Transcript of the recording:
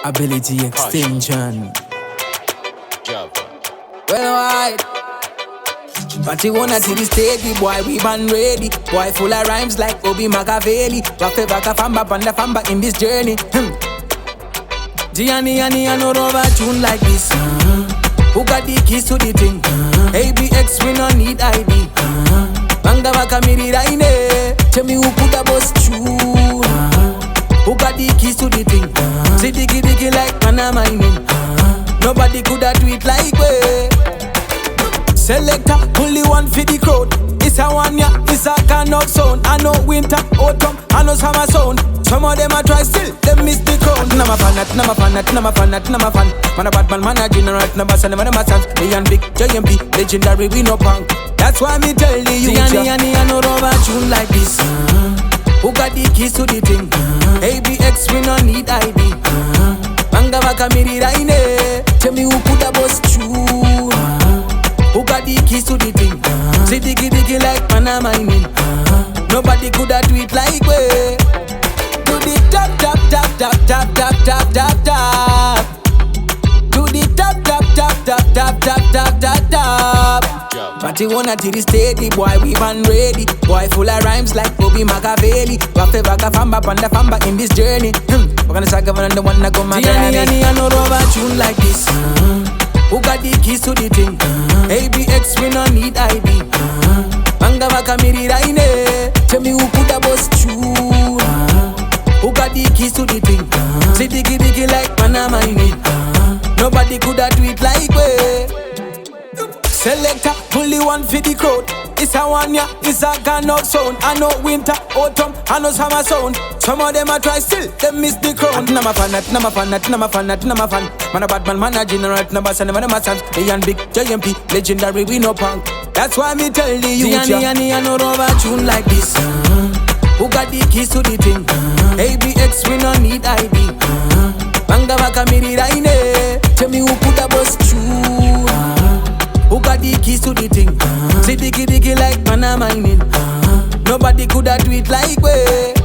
Ability extension. Well, alright. But you wanna see the steady boy, we been ready. Boy full of rhymes like Obi Machiavelli. Wafe baka famba panda famba in this journey. Gianni and no rubber tune like this. Who got the keys to the thing? ABX we no need ID. Banga baka miri raine. Tell me who put the boss tune. Who got the keys to the thing? See diggy like Panama mining. Nobody coulda do it like we. Selector, only one for the crowd. It's a one, yeah, it's a kind of sound. I know winter, autumn, I know summer sound. Some of them a try still, them miss the crowd. I'm a fan, I'm a fan, I'm a fan, I'm a fan. Man a bad man, man a general, number seven, man a sons. Me and big, JMP, legendary, we no punk. That's why me tell the youth, Gianni and no rubber tune like this. Who got the keys to the thing? ABX, we no need ID. Banga baka miri raine. Tell me who put the boss tune. Who got the keys to the thing? See diggy like Panama mining. Nobody coulda do it like we. Do the tap tap tap tap tap tap tap tap tap. Do the tap tap tap tap tap tap tap tap tap. But you wanna see the steady boy, we been ready. Boy full of rhymes like Obi Machiavelli. Wafe baka famba panda famba in this journey. We're gonna start going on the one that go my Gianni and no rubber tune like this. Who got the keys to the thing? ABX we no need ID. Banga baka miri raine. Tell me who put the boss tune. Who got the keys to the thing? See diggy like Panama mining. Nobody coulda do it like we. Selector, only one for the crowd. It's a one, yeah, it's a kind of sound. I know winter, autumn, I know summer sound. Some of them a try still, them miss the crown. I'm a fan, I'm a fan, I'm a fan, I'm a fan. Man a bad man, man a general, number seven, man a sons. Me and big, JMP, legendary, we no punk. That's why me tell the youth, Gianni and no rubber tune like this. Who got the keys to the thing? ABX, we no need ID. Banga baka miri raine. Tell me who put the boss tune. Who got the keys to the thing? See diggy like Panama mining. Nobody coulda do it like we.